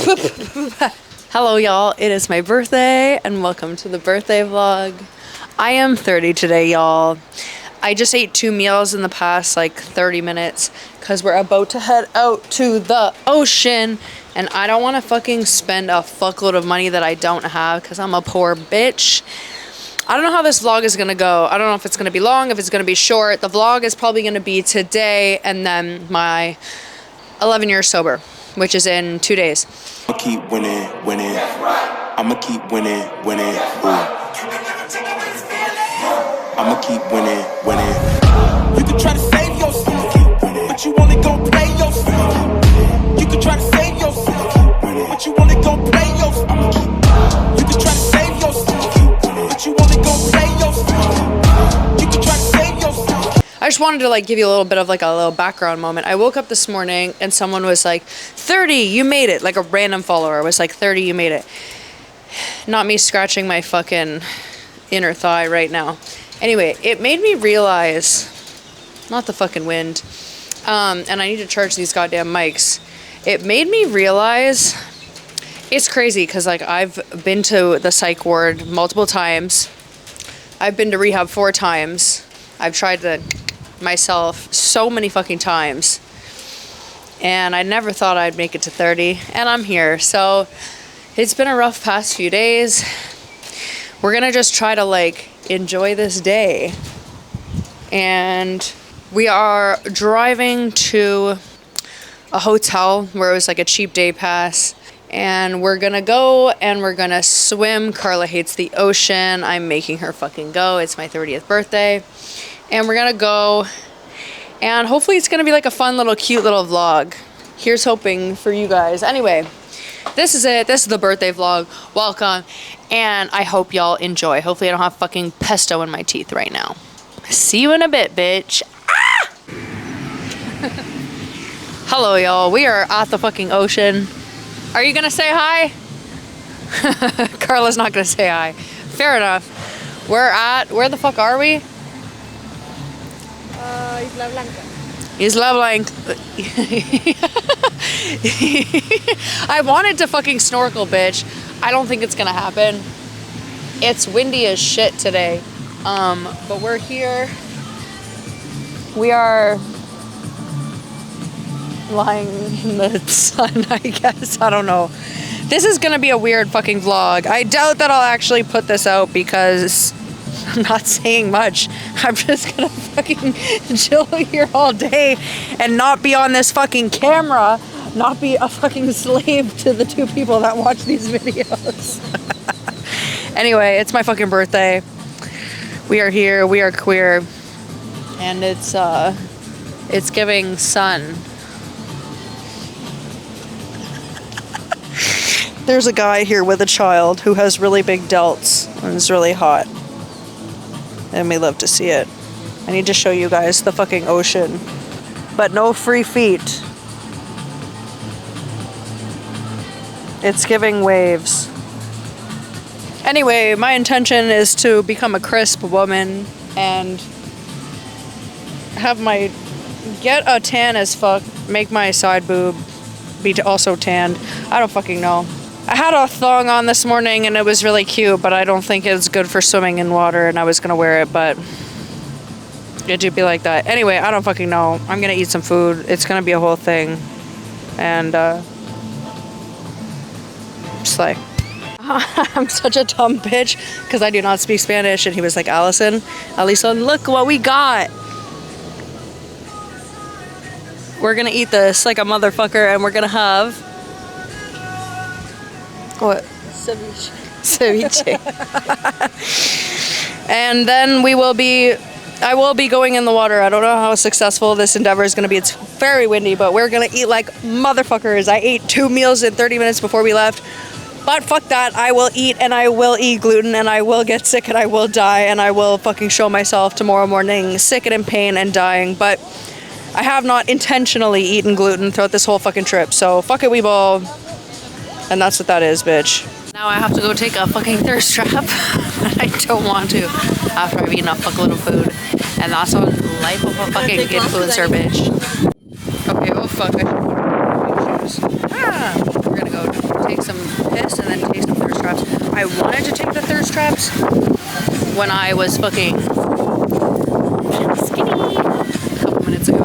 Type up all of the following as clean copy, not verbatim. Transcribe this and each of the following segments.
Hello y'all, it is my birthday and welcome to the birthday vlog. I am 30 today, y'all. I just ate 2 meals in the past like 30 minutes because we're about to head out to the ocean and I don't want to fucking spend a fuckload of money that I don't have because I'm a poor bitch. I don't know how this vlog is going to go. I don't know if it's going to be long, if it's going to be short. The vlog is probably going to be today and then my 11 years sober, which is in 2 days. I'ma keep winning, winning. I'ma keep winning, winning. I'ma keep winning, winning. You can try to save yourself, but you only gon' play yourself. You can try to save yourself, but you only gon' play yourself. You can try to save yourself, but you only gon' play yourself. You can try to save yourself. I just wanted to like give you a little bit of like a little background moment. I woke up this morning and someone was like, 30, you made it. Like a random follower was like, 30, you made it. Not me scratching my fucking inner thigh right now. Anyway, it made me realize, not the fucking wind, and I need to charge these goddamn mics. It made me realize, it's crazy because like I've been to the psych ward multiple times. I've been to rehab 4 times. I've tried to myself so many fucking times and I never thought I'd make it to 30 and I'm here. So it's been a rough past few days. We're gonna just try to like enjoy this day and we are driving to a hotel where it was like a cheap day pass and we're gonna go and we're gonna swim. Carla hates the ocean. I'm making her fucking go. It's my 30th birthday. And we're gonna go and hopefully it's gonna be like a fun little cute little vlog. Here's hoping for you guys. Anyway, this is it. This is the birthday vlog. Welcome. And I hope y'all enjoy. Hopefully I don't have fucking pesto in my teeth right now. See you in a bit, bitch. Ah! Hello y'all. We are at the fucking ocean. Are you gonna say hi? Carla's not gonna say hi. Fair enough. Where the fuck are we? Isla Blanca. Isla Blanca. I wanted to fucking snorkel, bitch. I don't think it's gonna happen. It's windy as shit today. But we're here. We are lying in the sun, I guess. I don't know. This is gonna be a weird fucking vlog. I doubt that I'll actually put this out because I'm not saying much. I'm just gonna fucking chill here all day and not be on this fucking camera, not be a fucking slave to the 2 people that watch these videos. Anyway, it's my fucking birthday. We are here, we are queer, and it's giving sun. There's a guy here with a child who has really big delts and is really hot. And we love to see it. I need to show you guys the fucking ocean. But no free feet. It's giving waves. Anyway, my intention is to become a crisp woman and get a tan as fuck, make my side boob be also tanned. I don't fucking know. I had a thong on this morning and it was really cute, but I don't think it's good for swimming in water and I was gonna wear it, but it should be like that. Anyway, I don't fucking know. I'm gonna eat some food. It's gonna be a whole thing. And just like, I'm such a dumb bitch because I do not speak Spanish. And he was like, Allison, look what we got. We're gonna eat this like a motherfucker and we're gonna have what? Ceviche. And then I will be going in the water. I don't know how successful this endeavor is going to be. It's very windy, but we're going to eat like motherfuckers. I ate 2 meals in 30 minutes before we left. But fuck that. I will eat and I will eat gluten and I will get sick and I will die and I will fucking show myself tomorrow morning sick and in pain and dying. But I have not intentionally eaten gluten throughout this whole fucking trip. So fuck it, we ball. And that's what that is, bitch. Now I have to go take a fucking thirst trap. I don't want to after I've eaten a fuckload of food. And that's on life of a fucking influencer, bitch. Okay, oh fuck. I should put on my shoes. We're gonna go straps when I was fucking skinny a couple minutes ago.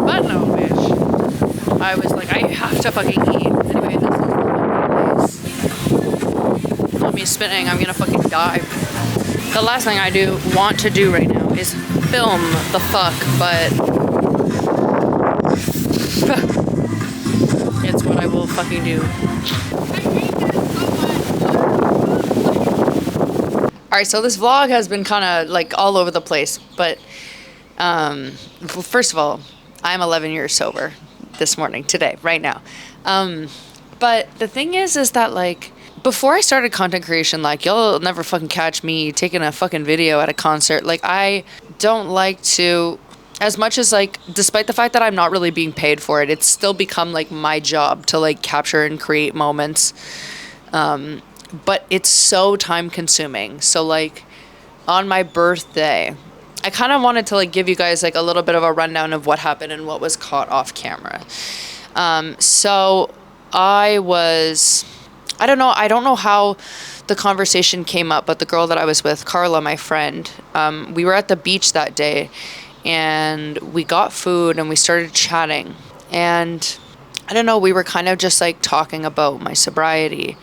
But no, bitch. I was like, I have to fucking eat. Anyway, this is me spinning. I'm gonna fucking die. The last thing I want to do right now is film the fuck, but it's what I will fucking do. Alright, so this vlog has been kind of like all over the place, but well, first of all, I'm 11 years sober this morning, today, right now. But the thing is that like, before I started content creation, like, you'll never fucking catch me taking a fucking video at a concert. Like, I don't like to, as much as like, despite the fact that I'm not really being paid for it, it's still become like my job to like capture and create moments. But it's so time consuming. So like, on my birthday, I kind of wanted to like give you guys like a little bit of a rundown of what happened and what was caught off camera. So I don't know how the conversation came up, but the girl that I was with, Carla, my friend, we were at the beach that day and we got food and we started chatting. And I don't know, we were kind of just like talking about my sobriety.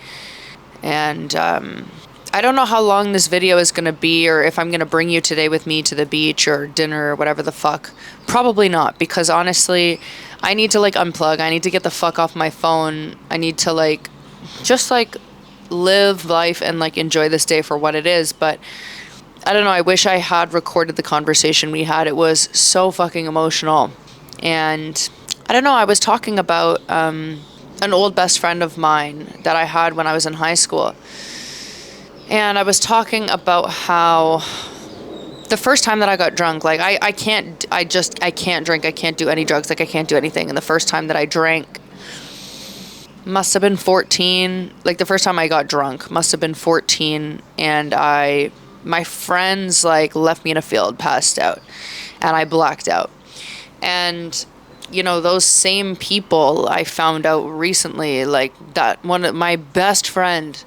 And I don't know how long this video is going to be, or if I'm going to bring you today with me to the beach or dinner or whatever the fuck. Probably not, because honestly, I need to like unplug. I need to get the fuck off my phone. I need to like just like live life and like enjoy this day for what it is. But I don't know, I wish I had recorded the conversation we had. It was so fucking emotional. And I don't know, I was talking about an old best friend of mine that I had when I was in high school. And I was talking about how the first time that I got drunk, like I can't drink, I can't do any drugs, like I can't do anything. And the first time that I drank must have been 14. Like the first time I got drunk must have been 14. And my friends like left me in a field, passed out, and I blacked out. And you know, those same people, I found out recently, like that one of my best friend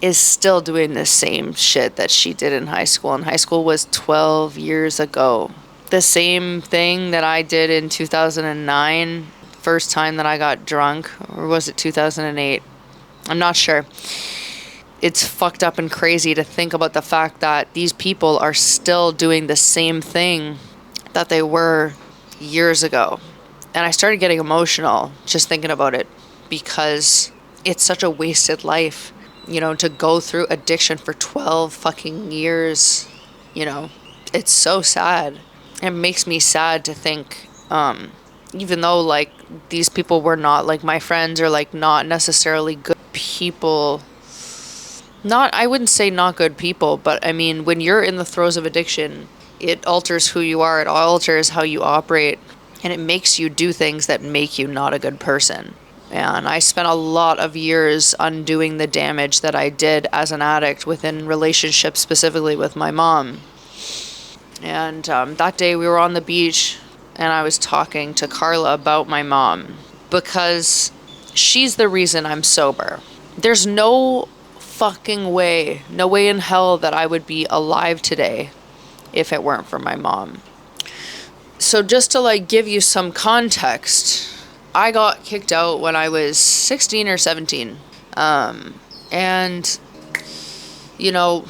is still doing the same shit that she did in high school. And high school was 12 years ago. The same thing that I did in 2009, first time that I got drunk, or was it 2008? I'm not sure. It's fucked up and crazy to think about the fact that these people are still doing the same thing that they were years ago. And I started getting emotional just thinking about it, because it's such a wasted life, you know, to go through addiction for 12 fucking years. You know, it's so sad. It makes me sad to think, even though like these people were not like my friends, or like not necessarily good people, I wouldn't say not good people, but I mean, when you're in the throes of addiction, it alters who you are, it alters how you operate. And it makes you do things that make you not a good person. And I spent a lot of years undoing the damage that I did as an addict within relationships, specifically with my mom. And that day we were on the beach and I was talking to Carla about my mom, because she's the reason I'm sober. There's no fucking way, no way in hell that I would be alive today if it weren't for my mom. So just to like give you some context, I got kicked out when I was 16 or 17. And, you know,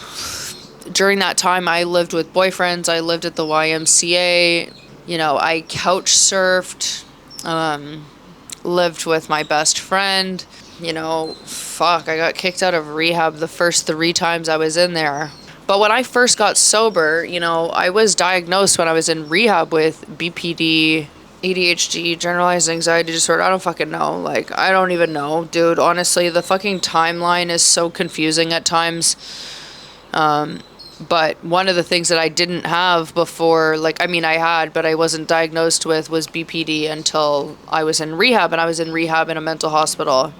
during that time I lived with boyfriends, I lived at the YMCA, you know, I couch surfed, lived with my best friend, you know, fuck, I got kicked out of rehab the first 3 times I was in there. But when I first got sober, you know, I was diagnosed when I was in rehab with BPD, ADHD, generalized anxiety disorder. I don't fucking know. Like, I don't even know, dude. Honestly, the fucking timeline is so confusing at times. But one of the things that I didn't have before, like, I mean, I had, but I wasn't diagnosed with, was BPD until I was in rehab. And I was in rehab in a mental hospital.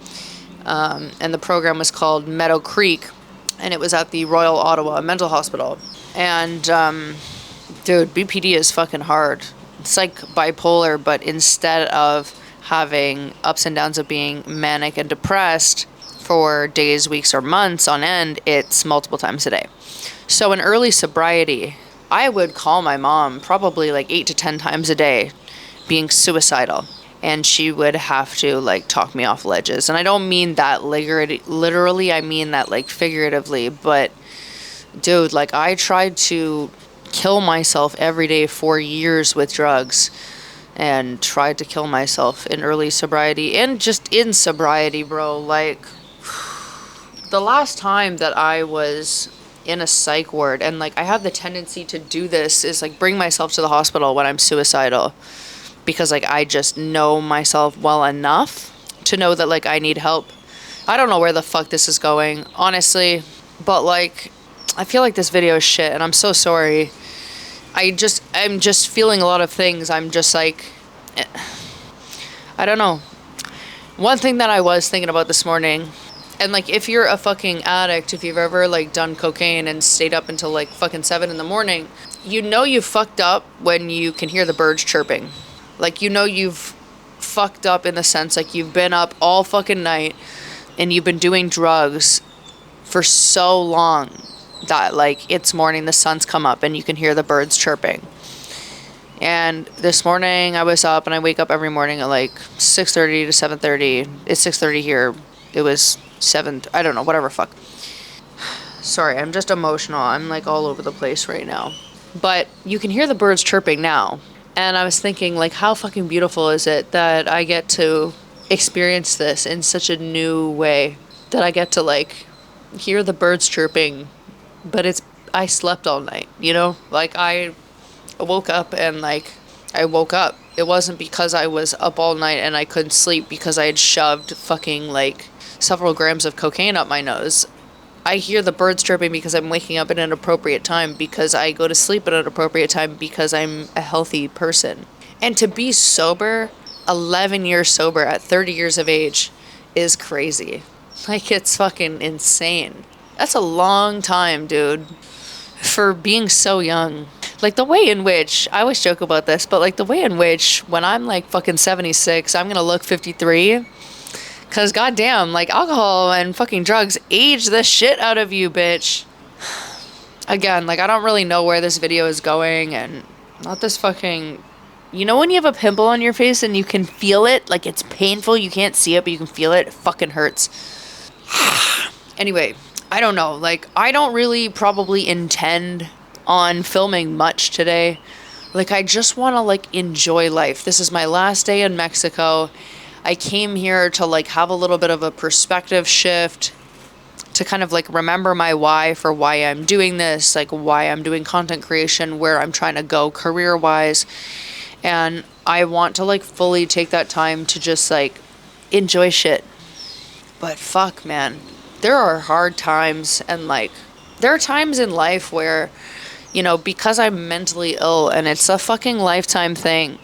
And the program was called Meadow Creek. And it was at the Royal Ottawa Mental Hospital. And, dude, BPD is fucking hard. It's like bipolar, but instead of having ups and downs of being manic and depressed, for days, weeks, or months on end, it's multiple times a day. So in early sobriety, I would call my mom probably like 8 to 10 times a day being suicidal. And she would have to like talk me off ledges. And I don't mean that literally, I mean that like figuratively. But dude, like I tried to kill myself every day for years with drugs and tried to kill myself in early sobriety and just in sobriety, bro. Like the last time that I was in a psych ward, and like I have the tendency to do this, is like bring myself to the hospital when I'm suicidal, because like I just know myself well enough to know that like I need help. I don't know where the fuck this is going, honestly, but like I feel like this video is shit and I'm so sorry. I'm just feeling a lot of things. I'm just like, I don't know. One thing that I was thinking about this morning, and like if you're a fucking addict, if you've ever like done cocaine and stayed up until like fucking 7 a.m, you know you fucked up when you can hear the birds chirping. Like, you know you've fucked up in the sense like you've been up all fucking night and you've been doing drugs for so long that like it's morning, the sun's come up and you can hear the birds chirping. And this morning I was up, and I wake up every morning at like 6:30 to 7:30. It's 6:30 here. It was 7, I don't know, whatever, fuck. Sorry, I'm just emotional. I'm like all over the place right now. But you can hear the birds chirping now. And I was thinking, like, how fucking beautiful is it that I get to experience this in such a new way, that I get to like hear the birds chirping, but I slept all night, you know? Like I woke up and like I woke up. It wasn't because I was up all night and I couldn't sleep because I had shoved fucking like several grams of cocaine up my nose. I hear the birds chirping because I'm waking up at an appropriate time, because I go to sleep at an appropriate time, because I'm a healthy person. And to be sober, 11 years sober at 30 years of age, is crazy. Like, it's fucking insane. That's a long time, dude, for being so young. Like, the way in which, I always joke about this, but like the way in which when I'm like fucking 76, I'm gonna look 53. Because goddamn, like alcohol and fucking drugs age the shit out of you, bitch. Again, like I don't really know where this video is going, and not this fucking... You know when you have a pimple on your face and you can feel it? Like it's painful, you can't see it, but you can feel it? It fucking hurts. Anyway, I don't know. Like I don't really probably intend on filming much today. Like I just want to like enjoy life. This is my last day in Mexico. I came here to like have a little bit of a perspective shift, to kind of like remember my why for why I'm doing this, like why I'm doing content creation, where I'm trying to go career wise. And I want to like fully take that time to just like enjoy shit. But fuck, man, there are hard times, and like there are times in life where, you know, because I'm mentally ill and it's a fucking lifetime thing,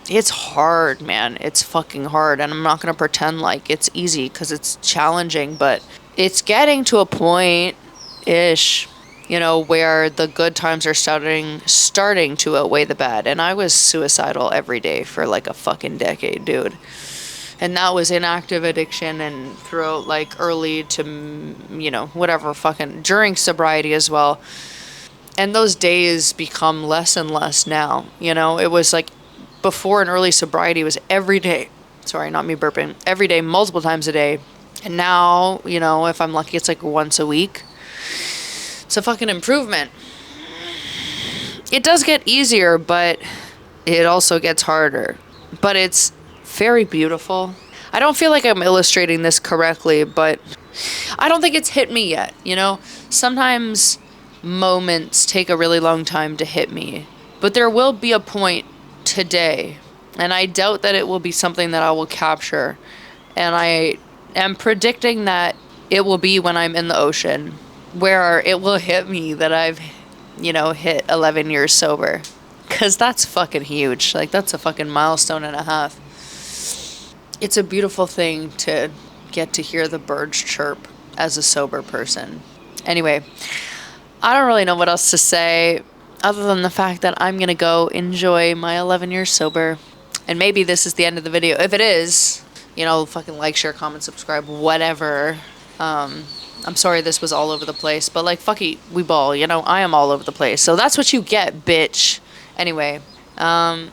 it's hard, man. It's fucking hard. And I'm not going to pretend like it's easy, because it's challenging, but it's getting to a point-ish, you know, where the good times are starting to outweigh the bad. And I was suicidal every day for like a fucking decade, dude. And that was in active addiction and throughout like early to, you know, whatever, fucking during sobriety as well. And those days become less and less now, you know. It was like before in early sobriety, it was every day. Sorry, not me burping. Every day, multiple times a day. And now, you know, if I'm lucky, it's like once a week. It's a fucking improvement. It does get easier, but it also gets harder. But it's very beautiful. I don't feel like I'm illustrating this correctly, but I don't think it's hit me yet, you know? Sometimes moments take a really long time to hit me. But there will be a point today, and I doubt that it will be something that I will capture, and I am predicting that it will be when I'm in the ocean, where it will hit me that I've, you know, hit 11 years sober, because that's fucking huge. Like that's a fucking milestone and a half. It's a beautiful thing to get to hear the birds chirp as a sober person. Anyway, I don't really know what else to say, other than the fact that I'm going to go enjoy my 11 years sober. And maybe this is the end of the video. If it is, You know, fucking like, share, comment, subscribe, whatever. I'm sorry this was all over the place, but like, fuck it, we ball, you know, I am all over the place. So that's what you get, bitch. Anyway, I'm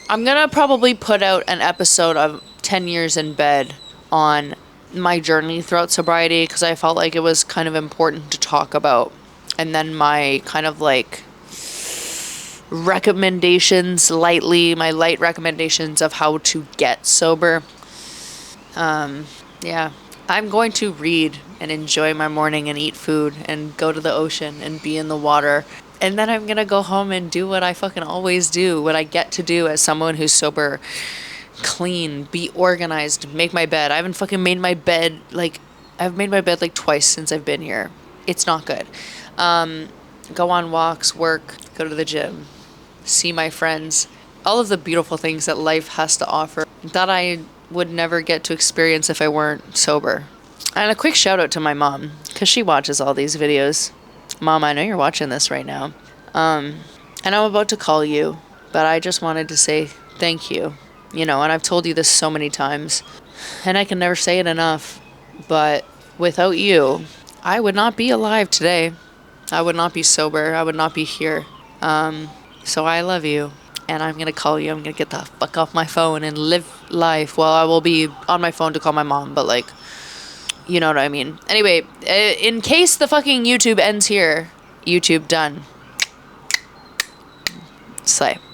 gonna probably put out an episode of 10 years in bed on my journey throughout sobriety, because I felt like it was kind of important to talk about. And then my kind of like recommendations, my light recommendations of how to get sober. Yeah. I'm going to read and enjoy my morning and eat food and go to the ocean and be in the water. And then I'm going to go home and do what I fucking always do, what I get to do as someone who's sober, clean, be organized, make my bed. I haven't fucking made my bed, like, I've made my bed like twice since I've been here. It's not good. Go on walks, work, go to the gym, see my friends, all of the beautiful things that life has to offer that I would never get to experience if I weren't sober. And a quick shout out to my mom, because she watches all these videos. Mom, I know you're watching this right now. And I'm about to call you, but I just wanted to say thank you. You know, and I've told you this so many times, and I can never say it enough, but without you, I would not be alive today. I would not be sober. I would not be here. So I love you. And I'm going to call you. I'm going to get the fuck off my phone and live life. Well, I will be on my phone to call my mom, but like, you know what I mean. Anyway, in case the fucking YouTube ends here, YouTube done. Slay.